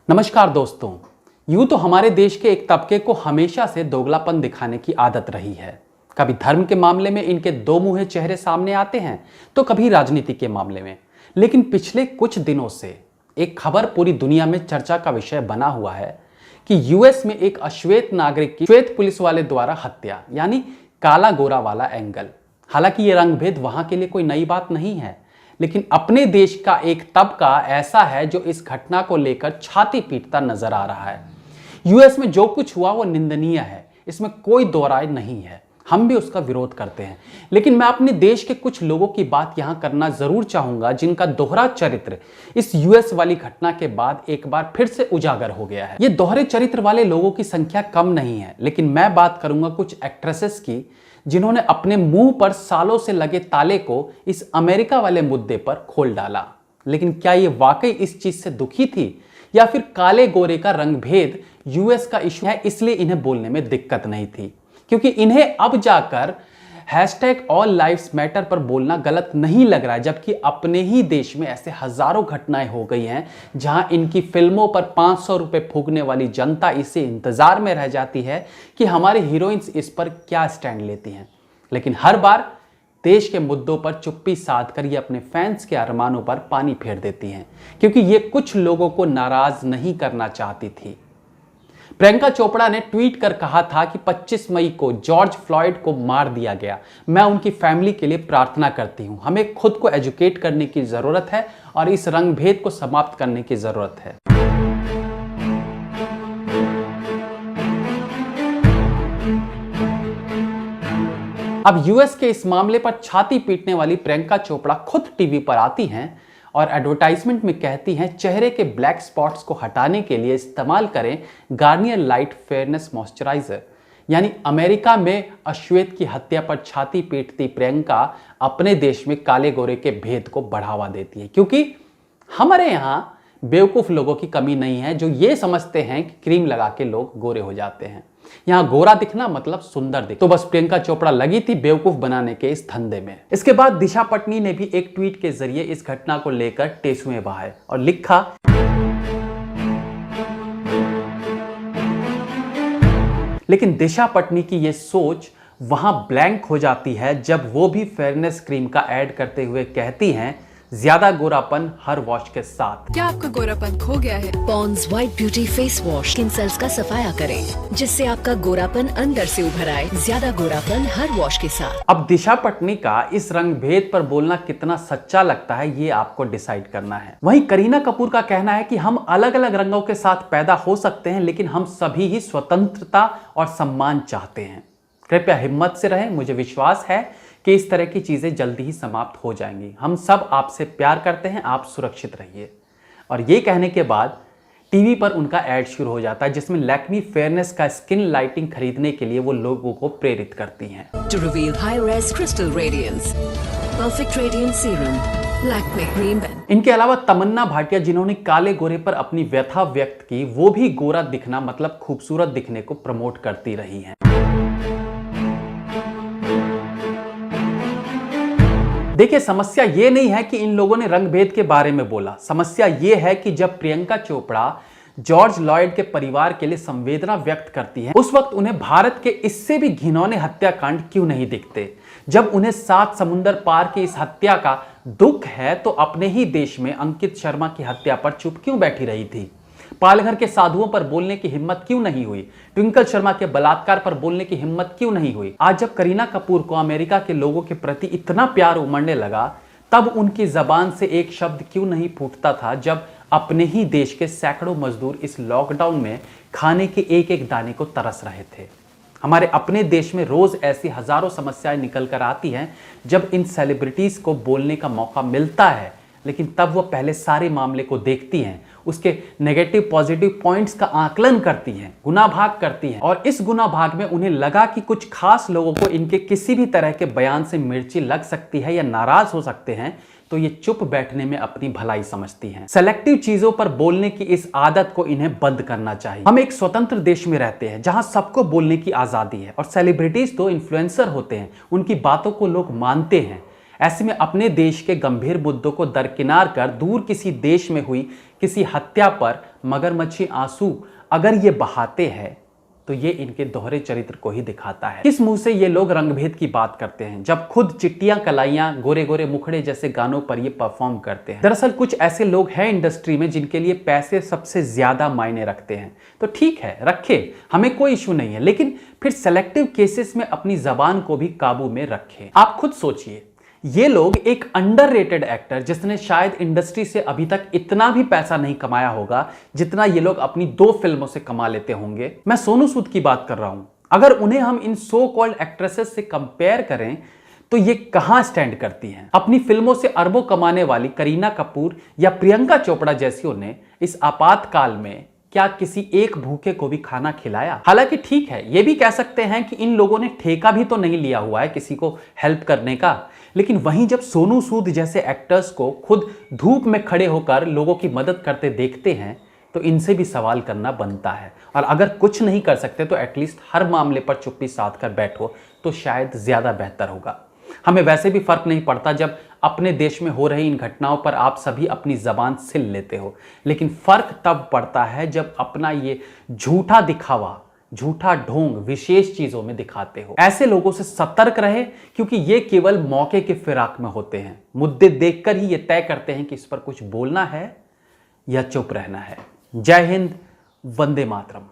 नमस्कार दोस्तों। यूं तो हमारे देश के एक तबके को हमेशा से दोगलापन दिखाने की आदत रही है। कभी धर्म के मामले में इनके दो मुंहे चेहरे सामने आते हैं तो कभी राजनीति के मामले में। लेकिन पिछले कुछ दिनों से एक खबर पूरी दुनिया में चर्चा का विषय बना हुआ है कि यूएस में एक अश्वेत नागरिक की श्वेत पुलिस वाले द्वारा हत्या, यानी काला गोरा वाला एंगल। हालांकि ये रंगभेद वहां के लिए कोई नई बात नहीं है, लेकिन अपने देश का एक तबका ऐसा है जो इस घटना को लेकर छाती पीटता नजर आ रहा है। यूएस में जो कुछ हुआ वो निंदनीय है, इसमें कोई दो राय नहीं है। हम भी उसका विरोध करते हैं, लेकिन मैं अपने देश के कुछ लोगों की बात यहां करना जरूर चाहूंगा जिनका दोहरा चरित्र इस यूएस वाली घटना के बाद एक बार फिर से उजागर हो गया है। ये दोहरे चरित्र वाले लोगों की संख्या कम नहीं है, लेकिन मैं बात करूंगा कुछ एक्ट्रेसेस की जिन्होंने अपने मुंह पर सालों से लगे ताले को इस अमेरिका वाले मुद्दे पर खोल डाला। लेकिन क्या ये वाकई इस चीज से दुखी थी, या फिर काले गोरे का रंगभेद यूएस का इशू है इसलिए इन्हें बोलने में दिक्कत नहीं थी? क्योंकि इन्हें अब जाकर #AllLivesMatter पर बोलना गलत नहीं लग रहा है, जबकि अपने ही देश में ऐसे हजारों घटनाएं हो गई हैं जहां इनकी फिल्मों पर 500 रुपए फूकने वाली जनता इसे इंतजार में रह जाती है कि हमारे हीरोइंस इस पर क्या स्टैंड लेती हैं। लेकिन हर बार देश के मुद्दों पर चुप्पी साध कर ये अपने फैंस के अरमानों पर पानी फेर देती हैं, क्योंकि ये कुछ लोगों को नाराज नहीं करना चाहती थी। प्रियंका चोपड़ा ने ट्वीट कर कहा था कि 25 मई को जॉर्ज फ्लॉयड को मार दिया गया। मैं उनकी फैमिली के लिए प्रार्थना करती हूं। हमें खुद को एजुकेट करने की जरूरत है और इस रंगभेद को समाप्त करने की जरूरत है। अब यूएस के इस मामले पर छाती पीटने वाली प्रियंका चोपड़ा खुद टीवी पर आती हैं और एडवर्टाइजमेंट में कहती हैं चेहरे के ब्लैक स्पॉट्स को हटाने के लिए इस्तेमाल करें गार्नियर लाइट फेयरनेस मॉइस्चराइजर। यानी अमेरिका में अश्वेत की हत्या पर छाती पीटती प्रियंका अपने देश में काले गोरे के भेद को बढ़ावा देती है, क्योंकि हमारे यहाँ बेवकूफ लोगों की कमी नहीं है जो ये समझते हैं कि क्रीम लगा के लोग गोरे हो जाते हैं। यहाँ गोरा दिखना मतलब सुंदर दिख। तो बस प्रियंका चोपड़ा लगी थी बेवकूफ बनाने के इस धंधे में। इसके बाद दिशा पटनी ने भी एक ट्वीट के जरिए इस घटना को लेकर टेसुए बहाए और लिखा, लेकिन दिशा पटनी की ये सोच वहां ब्लैंक हो जाती है जब वो भी फेयरनेस क्रीम का ऐड करते हुए कहती हैं ज्यादा गोरापन हर वॉश के साथ। क्या आपका गोरापन खो गया है? Pond's white beauty face wash skin cells का सफाया करें, जिससे आपका गोरापन अंदर से उभर आए। ज्यादा गोरापन हर वॉश के साथ। अब दिशा पटनी का इस रंगभेद पर बोलना कितना सच्चा लगता है ये आपको डिसाइड करना है। वहीं करीना कपूर का कहना है कि हम अलग अलग रंगों के साथ पैदा हो सकते हैं, लेकिन हम सभी ही स्वतंत्रता और सम्मान चाहते हैं। कृपया हिम्मत से रहें, मुझे विश्वास है कि इस तरह की चीजें जल्दी ही समाप्त हो जाएंगी। हम सब आपसे प्यार करते हैं, आप सुरक्षित रहिए। और ये कहने के बाद टीवी पर उनका ऐड शुरू हो जाता है जिसमें लैक्मी फेयरनेस का स्किन लाइटिंग खरीदने के लिए वो लोगों को प्रेरित करती हैं। To reveal high-res crystal radiance, perfect radiance serum, Lakme Cream Pen। इनके अलावा तमन्ना भाटिया, जिन्होंने काले गोरे पर अपनी व्यथा व्यक्त की, वो भी गोरा दिखना मतलब खूबसूरत दिखने को प्रमोट करती रही हैं। देखिए, समस्या ये नहीं है कि इन लोगों ने रंगभेद के बारे में बोला। समस्या ये है कि जब प्रियंका चोपड़ा जॉर्ज लॉयड के परिवार के लिए संवेदना व्यक्त करती है, उस वक्त उन्हें भारत के इससे भी घिनौने हत्याकांड क्यों नहीं दिखते? जब उन्हें 7 समुंदर पार की इस हत्या का दुख है तो अपने ही देश में अंकित शर्मा की हत्या पर चुप क्यों बैठी रही थी? पालघर के साधुओं पर बोलने की हिम्मत क्यों नहीं हुई? ट्विंकल शर्मा के बलात्कार पर बोलने की हिम्मत क्यों नहीं हुई? आज जब करीना कपूर को अमेरिका के लोगों के प्रति इतना प्यार उमड़ने लगा, तब उनकी जबान से एक शब्द क्यों नहीं फूटता था जब अपने ही देश के सैकड़ों मजदूर इस लॉकडाउन में खाने के एक एक दाने को तरस रहे थे? हमारे अपने देश में रोज ऐसी हजारों समस्याएं निकल कर आती हैं जब इन सेलिब्रिटीज को बोलने का मौका मिलता है, लेकिन तब वो पहले सारे मामले को देखती हैं, उसके नेगेटिव पॉजिटिव पॉइंट्स का आकलन करती हैं, गुना भाग करती हैं, और इस गुना भाग में उन्हें लगा कि कुछ खास लोगों को इनके किसी भी तरह के बयान से मिर्ची लग सकती है या नाराज हो सकते हैं, तो ये चुप बैठने में अपनी भलाई समझती हैं। सेलेक्टिव चीजों पर बोलने की इस आदत को इन्हें बंद करना चाहिए। हम एक स्वतंत्र देश में रहते हैं जहां सबको बोलने की आजादी है, और सेलिब्रिटीज तो इन्फ्लुएंसर होते हैं, उनकी बातों को लोग मानते हैं। ऐसे में अपने देश के गंभीर मुद्दों को दरकिनार कर दूर किसी देश में हुई किसी हत्या पर मगरमच्छी आंसू अगर ये बहाते हैं तो ये इनके दोहरे चरित्र को ही दिखाता है। किस मुंह से ये लोग रंगभेद की बात करते हैं जब खुद चिट्टियां कलाइयां गोरे गोरे मुखड़े जैसे गानों पर ये परफॉर्म करते हैं। दरअसल कुछ ऐसे लोग हैं इंडस्ट्री में जिनके लिए पैसे सबसे ज्यादा मायने रखते हैं। तो ठीक है, रखे, हमें कोई इशू नहीं है, लेकिन फिर सेलेक्टिव केसेस में अपनी जबान को भी काबू में रखें। आप खुद सोचिए, ये लोग एक अंडररेटेड एक्टर जिसने शायद इंडस्ट्री से अभी तक इतना भी पैसा नहीं कमाया होगा जितना ये लोग अपनी 2 फिल्मों से कमा लेते होंगे। मैं सोनू सूद की बात कर रहा हूं। अगर उन्हें हम इन सो कॉल्ड एक्ट्रेसेस से कंपेयर करें तो ये कहां स्टैंड करती हैं। अपनी फिल्मों से अरबों कमाने वाली करीना कपूर या प्रियंका चोपड़ा जैसियों ने इस आपातकाल में क्या किसी एक भूखे को भी खाना खिलाया? हालांकि ठीक है, ये भी कह सकते हैं कि इन लोगों ने ठेका भी तो नहीं लिया हुआ है किसी को हेल्प करने का। लेकिन वहीं जब सोनू सूद जैसे एक्टर्स को खुद धूप में खड़े होकर लोगों की मदद करते देखते हैं तो इनसे भी सवाल करना बनता है। और अगर कुछ नहीं कर सकते तो एटलीस्ट हर मामले पर चुप्पी साध कर बैठो तो शायद ज्यादा बेहतर होगा। हमें वैसे भी फर्क नहीं पड़ता जब अपने देश में हो रही इन घटनाओं पर आप सभी अपनी जबान सिल लेते हो, लेकिन फर्क तब पड़ता है जब अपना ये झूठा दिखावा, झूठा ढोंग विशेष चीजों में दिखाते हो। ऐसे लोगों से सतर्क रहे क्योंकि ये केवल मौके के फिराक में होते हैं। मुद्दे देखकर ही ये तय करते हैं कि इस पर कुछ बोलना है या चुप रहना है। जय हिंद, वंदे मातरम।